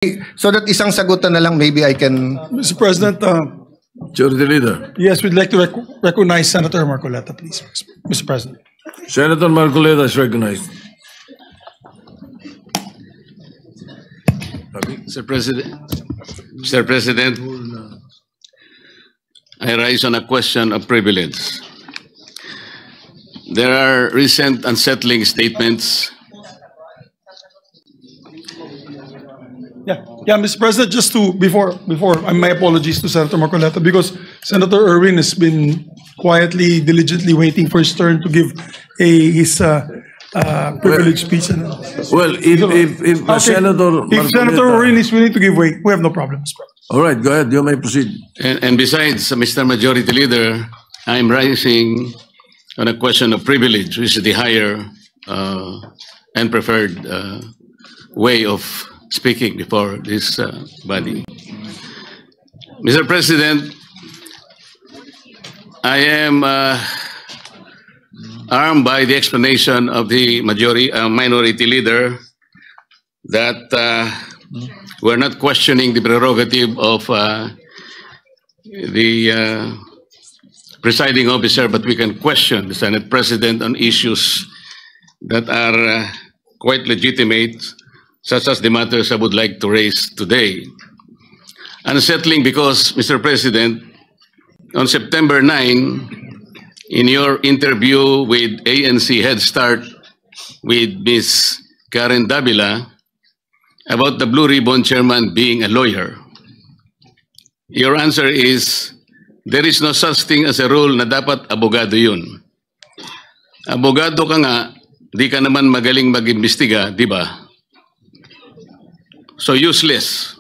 So that isang sagutan na lang, maybe I can... Mr. President, Majority Leader. yes, we'd like to recognize Senator Marcoleta, please, Mr. President. Senator Marcoleta is recognized. Mr. President, I rise on a question of privilege. There are recent unsettling statements. Yeah, Mr. President, just to, before, my apologies to Senator Marcoleta, because Senator Erwin has been quietly, diligently waiting for his turn to give his privileged speech. Well, if Senator If Senator Erwin is willing to give way, we have no problem, Mr. President. all right, go ahead. You may proceed. And besides, Mr. Majority Leader, I'm rising on a question of privilege, which is the higher and preferred way of speaking before this body. Mr. President, I am armed by the explanation of the minority leader that we're not questioning the prerogative of the presiding officer, but we can question the Senate President on issues that are quite legitimate, such as the matters I would like to raise today. Unsettling because, Mr. President, on September 9, in your interview with ANC Head Start with Ms. Karen Davila about the Blue Ribbon Chairman being a lawyer, your answer is, there is no such thing as a rule na dapat abogado yun. Abogado ka nga, di ka naman magaling mag-imbestiga, di ba? So useless.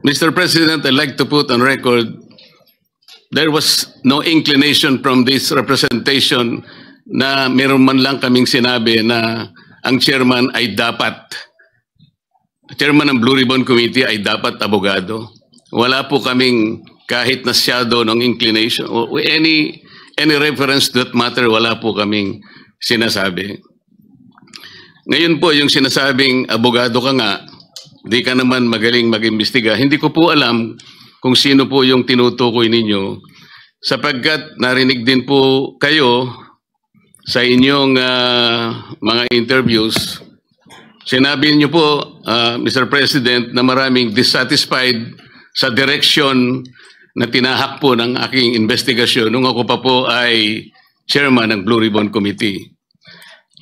Mr. President, I'd like to put on record, there was no inclination from this representation na meron man lang kaming sinabi na ang chairman ay dapat, chairman ng Blue Ribbon Committee ay dapat abogado. Wala po kaming kahit na shadow ng inclination, or any reference to that matter, wala po kaming sinasabi. Ngayon po, yung sinasabing abogado ka nga, di ka naman magaling mag-imbestiga, hindi ko po alam kung sino po yung tinutukoy ninyo, sapagkat narinig din po kayo sa inyong mga interviews. Sinabi niyo po, Mr. President, na maraming dissatisfied sa direction na tinahak po ng aking investigasyon nung ako pa po ay chairman ng Blue Ribbon Committee.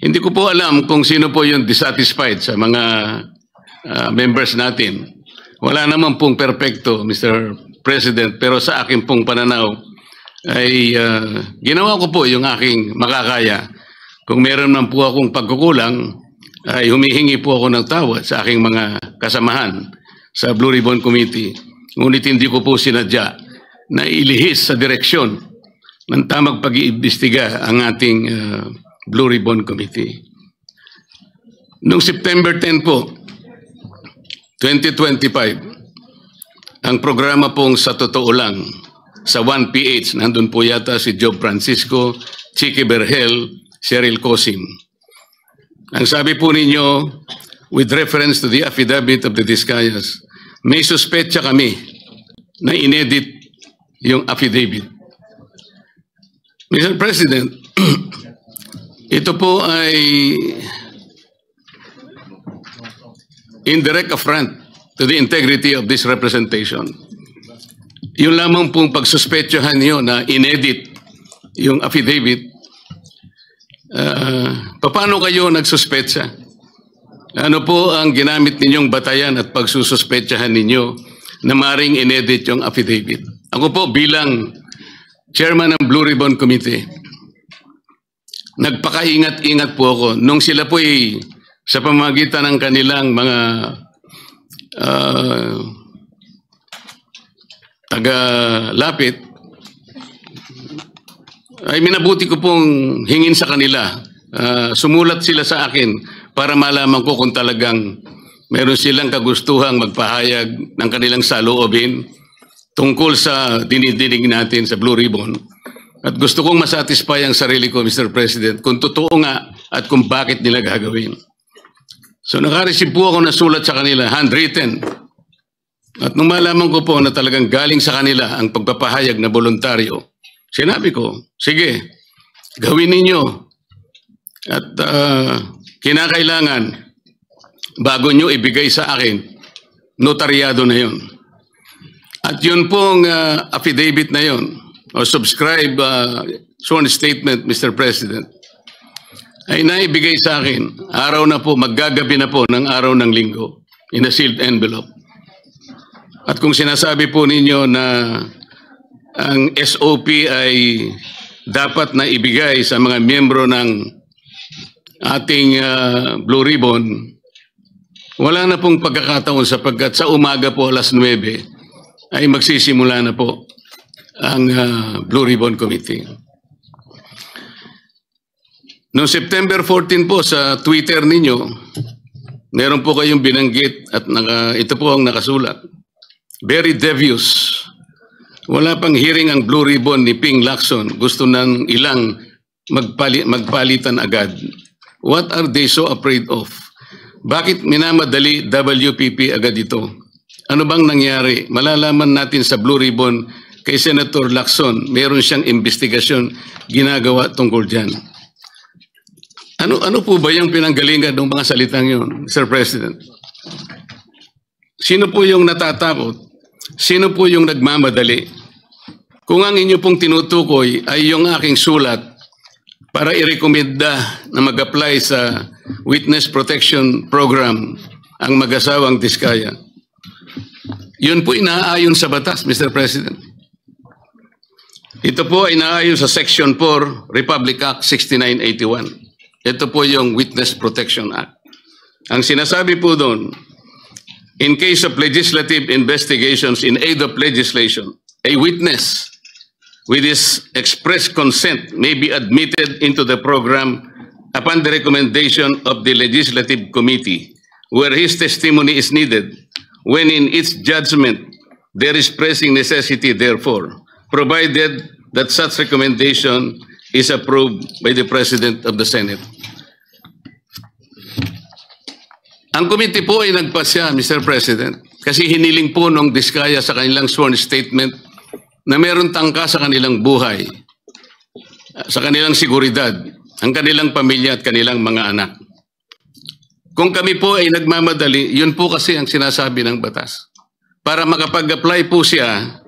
Hindi ko po alam kung sino po yung dissatisfied sa mga members natin. Wala naman pong perpekto, Mr. President, pero sa akin pong pananaw ay ginawa ko po yung aking makakaya. Kung meron man po akong pagkukulang, ay humihingi po ako ng tawad sa aking mga kasamahan sa Blue Ribbon Committee. Ngunit hindi ko po sinadya na ilihis sa direksyon ng tamang pag-iimbestiga ang ating Blue Ribbon Committee. Noong September 10 po, 2025, ang programa pong Sa Totoo Lang, sa 1PH, nandun po yata si Job Francisco, Chicky Berhel, Cheryl Cosim. Ang sabi po ninyo, with reference to the affidavit of the Discayas, may suspetsa kami na inedit yung affidavit. Mr. President, ito po ay indirect affront to the integrity of this representation. Yung lamang pong pagsuspetsahan niyo na inedit yung affidavit, paano kayo nagsuspetsa? Ano po ang ginamit ninyong batayan at pagsususpetsahan ninyo na maring inedit yung affidavit? Ako po bilang chairman ng Blue Ribbon Committee, nagpakaingat-ingat po ako nung sila po ay sa pamamagitan ng kanilang mga taga-lapit, ay minabuti ko pong hingin sa kanila. Sumulat sila sa akin para malaman ko kung talagang meron silang kagustuhang magpahayag ng kanilang saloobin tungkol sa dinidinig natin sa Blue Ribbon. At gusto kong masatisfy ang sarili ko, Mr. President, kung totoo nga at kung bakit nila gagawin. So nakareceive po ako ng sulat sa kanila, handwritten. At nung malaman ko po na talagang galing sa kanila ang pagpapahayag na voluntaryo, sinabi ko, sige, gawin ninyo. At kinakailangan, bago nyo ibigay sa akin, notaryado na yon. At yun pong affidavit na yon, o subscribe sworn statement, Mr. President, ay naibigay sa akin, araw na po, maggagabi na po ng araw ng linggo, in a sealed envelope. At kung sinasabi po ninyo na ang SOP ay dapat na ibigay sa mga miyembro ng ating Blue Ribbon, wala na pong pagkakataon sapagkat sa umaga po alas 9 ay magsisimula na po ang Blue Ribbon Committee. Noong September 14 po sa Twitter ninyo, meron po kayong binanggit at ito po ang nakasulat. Very devious. Wala pang hearing ang Blue Ribbon ni Ping Lacson. Gusto ng ilang magpalitan agad. What are they so afraid of? Bakit minamadali WPP agad ito? Ano bang nangyari? Malalaman natin sa Blue Ribbon kay Senator Lacson. Meron siyang investigasyon ginagawa tungkol dyan. Ano po ba yung pinanggalingan ng mga salitang yun, Mr. President? Sino po yung natatakot? Sino po yung nagmamadali? Kung ang inyo pong tinutukoy ay yung aking sulat para irekomenda na mag-apply sa Witness Protection Program ang mag-asawang Diskaya, yun po inaayon sa batas, Mr. President. Ito po ay inaayon sa Section 4, Republic Act 6981. Ito po yung Witness Protection Act. Ang sinasabi po doon, in case of legislative investigations in aid of legislation, a witness with his express consent may be admitted into the program upon the recommendation of the Legislative Committee, where his testimony is needed, when in its judgment there is pressing necessity therefore, provided that such recommendation is approved by the President of the Senate. Ang committee po ay nagpasya, Mr. President, kasi hiniling po nung Diskaya sa kanilang sworn statement na meron tangka sa kanilang buhay, sa kanilang seguridad, ang kanilang pamilya at kanilang mga anak. Kung kami po ay nagmamadali, yun po kasi ang sinasabi ng batas. Para makapag-apply po siya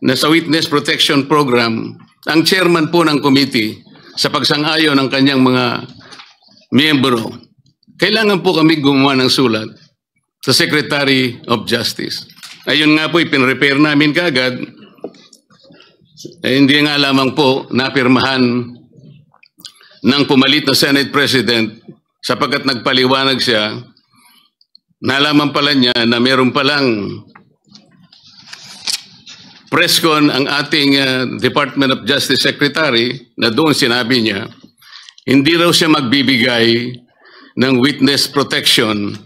na sa Witness Protection Program, ang chairman po ng committee sa pagsang-ayon ng kanyang mga miyembro, kailangan po kami gumawa ng sulat sa Secretary of Justice. Ayun nga po, ipinrepair namin kaagad. Hindi nga lamang po napirmahan ng pumalit na Senate President sapagkat nagpaliwanag siya, nalaman pala niya na meron palang presscon ang ating Department of Justice Secretary na doon sinabi niya, hindi raw siya magbibigay ng witness protection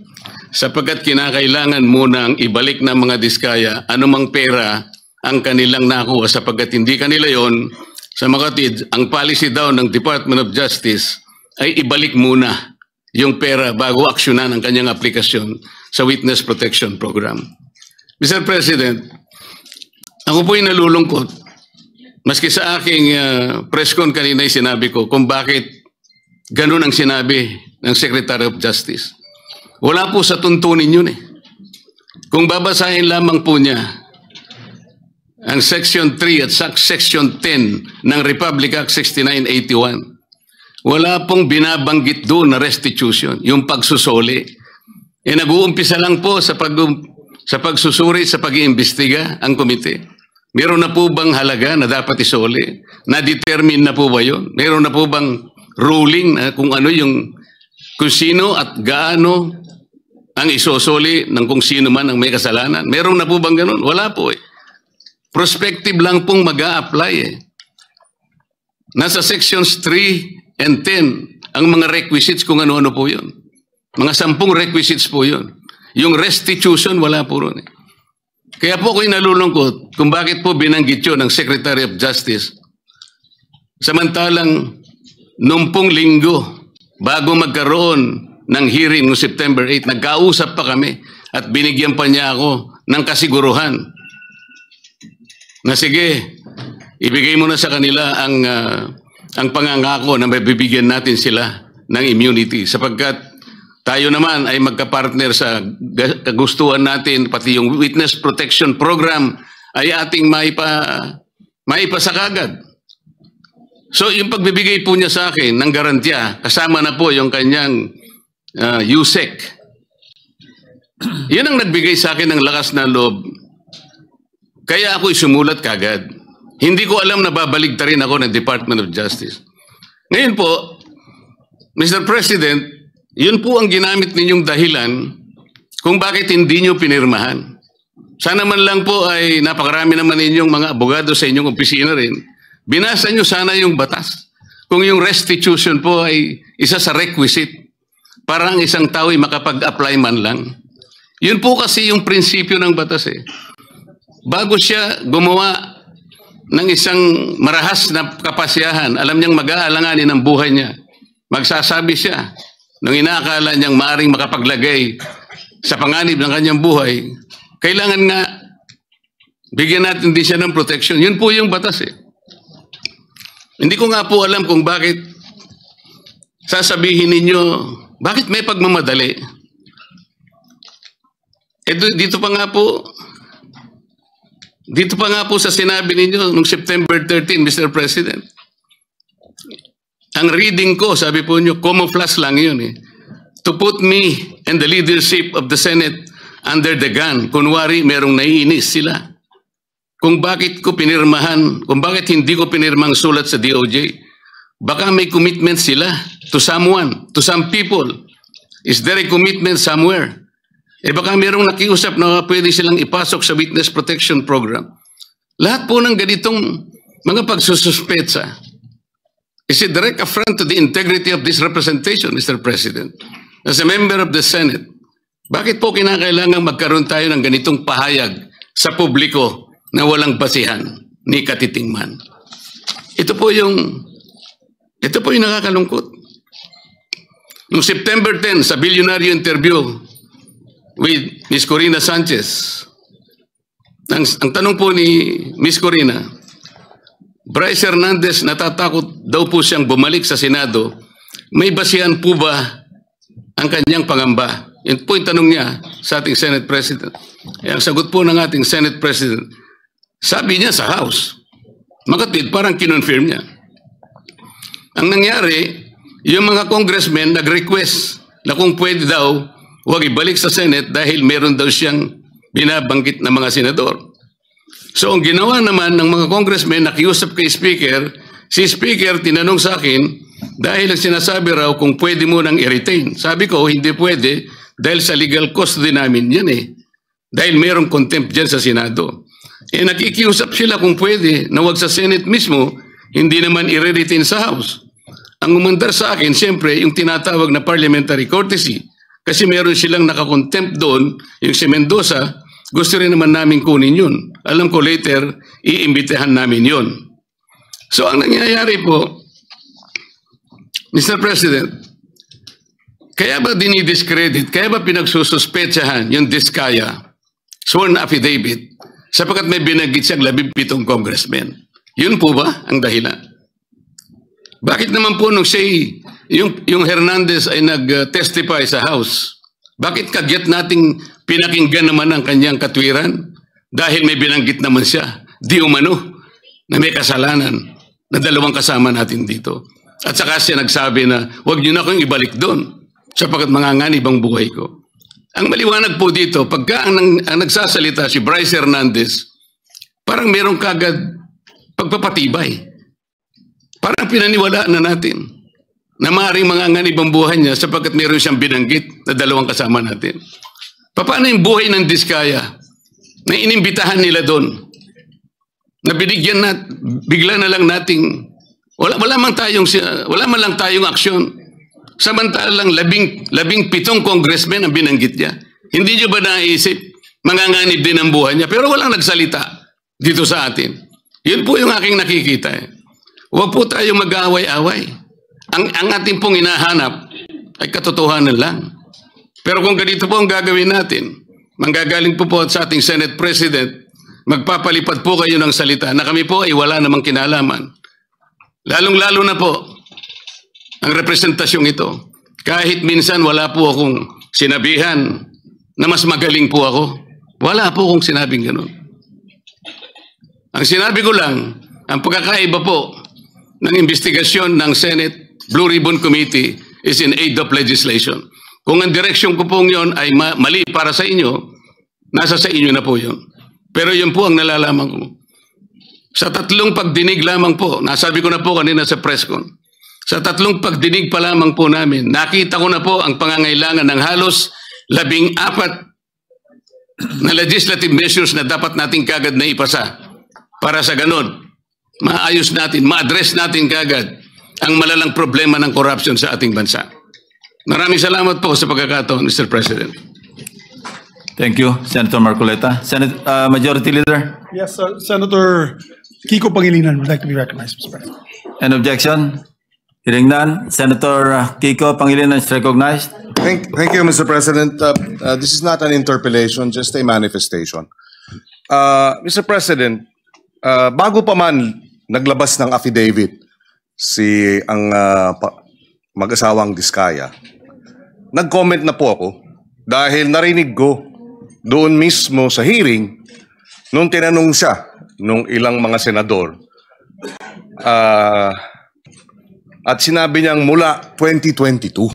sapagkat kinakailangan munang ibalik ng mga Diskaya anumang pera ang kanilang nakuha sapagkat hindi kanila yon. Sa makatid, ang policy daw ng Department of Justice ay ibalik muna yung pera bago aksyonan ang kanyang aplikasyon sa Witness Protection Program. Mr. President, ako po'y nalulungkot. Maski sa aking press con kanina ay sinabi ko kung bakit ganun ang sinabi ng Secretary of Justice. Wala po sa tuntunin yun eh. Kung babasahin lamang po niya ang Section 3 at Section 10 ng Republic Act 6981, wala pong binabanggit doon na restitution, yung pagsusuli. E nag-uumpisa lang po sa pagsusuri, sa pag-iimbestiga ang komite. Meron na po bang halaga na dapat isuli? Na-determine na po ba yun? Meron na po bang ruling na kung ano yung, kung sino at gaano ang isosoli ng kung sino man ang may kasalanan? Meron na po bang ganun? Wala po eh. Prospective lang pong mag-a-apply eh. Nasa sections 3 and 10 ang mga requisites kung ano-ano po yun. Mga 10 requisites po yun. Yung restitution, wala po ron eh. Kaya po ako'y nalulungkot kung bakit po binanggit yun ng Secretary of Justice. Samantalang, nung pong linggo, bago magkaroon ng hearing noong September 8. Nagkausap pa kami at binigyan pa niya ako ng kasiguruhan na sige, ibigay mo na sa kanila ang pangangako na mabibigyan natin sila ng immunity sapagkat tayo naman ay magkapartner sa kagustuhan natin, pati yung Witness Protection Program ay ating maipasakagad. So yung pagbibigay po niya sa akin ng garantiya, kasama na po yung kanyang USEC. Yun ang nagbigay sa akin ng lakas na loob. Kaya ako'y sumulat kagad. Hindi ko alam na babaligtarin ako ng Department of Justice. Ngayon po, Mr. President, yun po ang ginamit ninyong dahilan kung bakit hindi nyo pinirmahan. Sana man lang po ay napakarami naman ninyong mga abogado sa inyong opisina rin. Binasa nyo sana yung batas. Kung yung restitution po ay isa sa requisite para ang isang tao ay makapag-apply man lang. Yun po kasi yung prinsipyo ng batas eh. Bago siya gumawa ng isang marahas na kapasyahan, alam niyang mag-aalanganin ang buhay niya. Magsasabi siya, nung inaakala niyang maaring makapaglagay sa panganib ng kanyang buhay, kailangan nga bigyan natin din siya ng protection. Yun po yung batas eh. Hindi ko nga po alam kung bakit sasabihin ninyo, bakit may pagmamadali? Dito pa nga po sa sinabi ninyo noong September 13, Mr. President. Ang reading ko, sabi po nyo, camouflage lang yun eh. To put me and the leadership of the Senate under the gun. Kunwari, merong naiinis sila. Kung bakit ko pinirmahan, kung bakit hindi ko pinirmang sulat sa DOJ, baka may commitment sila to someone, to some people. Is there a commitment somewhere? Baka merong nakiusap na pwede silang ipasok sa Witness Protection Program. Lahat po ng ganitong mga pagsususpetsa is a direct affront to the integrity of this representation, Mr. President. As a member of the Senate, bakit po kinakailangan magkaroon tayo ng ganitong pahayag sa publiko na walang basihan ni katitingman? Ito po yung nakakalungkot. Noong September 10, sa bilyonaryo interview with Ms. Corina Sanchez, ang tanong po ni Ms. Corina, Bryce Hernandez natatakot daw po siyang bumalik sa Senado. May basihan po ba ang kanyang pangamba? Yan po yung tanong niya sa ating Senate President. Ang sagot po ng ating Senate President, sabi niya sa House, makatwid, parang kinonfirm niya. Ang nangyari, yung mga congressmen nag-request na kung pwede daw huwag ibalik sa Senate dahil meron daw siyang binabanggit na mga senador. So ang ginawa naman ng mga congressmen, nakiusap kay Speaker, si Speaker tinanong sa akin dahil ang sinasabi raw kung pwede mo nang i-retain. Sabi ko, hindi pwede dahil sa legal custody namin yan eh. Dahil merong contempt dyan sa Senado. Nakikiusap sila kung pwede na wag sa Senate mismo, hindi naman i-retain sa House. Ang umandar sa akin, siyempre, yung tinatawag na parliamentary courtesy. Kasi meron silang nakakontempt doon, yung si Mendoza, gusto rin naman namin kunin yun. Alam ko later, iimbitahan namin yun. So ang nangyayari po, Mr. President, kaya ba dinidiscredit, kaya ba pinagsususpetsahan yung Diskaya, sworn affidavit, sapagkat may binanggit siyang 17 congressmen? Yun po ba ang dahilan? Bakit naman po nung siya, yung Hernandez ay nag-testify sa House, bakit kagyat nating pinakinggan naman ang kanyang katwiran? Dahil may binanggit naman siya, di umano, na may kasalanan na dalawang kasama natin dito. At saka siya nagsabi na, huwag niyo na akong ibalik doon, sapagkat manganganib ang buhay ko. Ang maliwanag po dito, pagka ang nagsasalita si Bryce Hernandez, parang merong kagad pagpapatibay. Parang pinaniwalaan na natin na maaaring manganganib ang buhay niya sapagkat meron siyang binanggit na dalawang kasama natin. Paano yung buhay ng Diskaya na inimbitahan nila doon? Na binigyan na, bigla na lang nating, wala man lang tayong aksyon. Samantalang 17 congressmen ang binanggit niya. Hindi niyo ba naisip, manganganib din ang buhay niya? Pero walang nagsalita dito sa atin. Yun po yung aking nakikita. Huwag po tayong mag-aaway-away. Ang ating pong hinahanap ay katotohanan lang. Pero kung ganito po ang gagawin natin, manggagaling po sa ating Senate President, magpapalipad po kayo ng salita na kami po ay wala namang kinalaman. Lalong-lalo na po ang representasyong ito. Kahit minsan wala po akong sinabihan na mas magaling po ako. Wala po akong sinabing ganun. Ang sinabi ko lang, ang pagkakaiba po ng investigasyon ng Senate Blue Ribbon Committee is in aid of legislation. Kung ang direksyon ko pong yun ay mali para sa inyo, nasa sa inyo na po yun. Pero yun po ang nalalaman ko. Sa 3 pagdinig lamang po, nasabi ko na po kanina sa press con, sa 3 pagdinig pa lamang po namin, nakita ko na po ang pangangailangan ng halos 14 na legislative measures na dapat natin kagad na ipasa para sa ganun, maayos natin, ma-address natin kagad ang malalang problema ng corruption sa ating bansa. Maraming salamat po sa pagkakataon, Mr. President. Thank you, Senator Marcoleta. Majority Leader, Yes, Senator Kiko Pangilinan would like to be recognized, Mr. President. an objection? Hearing none, Senator Kiko Pangilinan is recognized. Thank you, Mr. President. This is not an interpellation, just a manifestation. Mr. President, bago pa man naglabas ng affidavit ang mag-asawang Diskaya, nag-comment na po ako dahil narinig ko doon mismo sa hearing nung tinanong siya nung ilang mga senador at sinabi niyang mula 2022.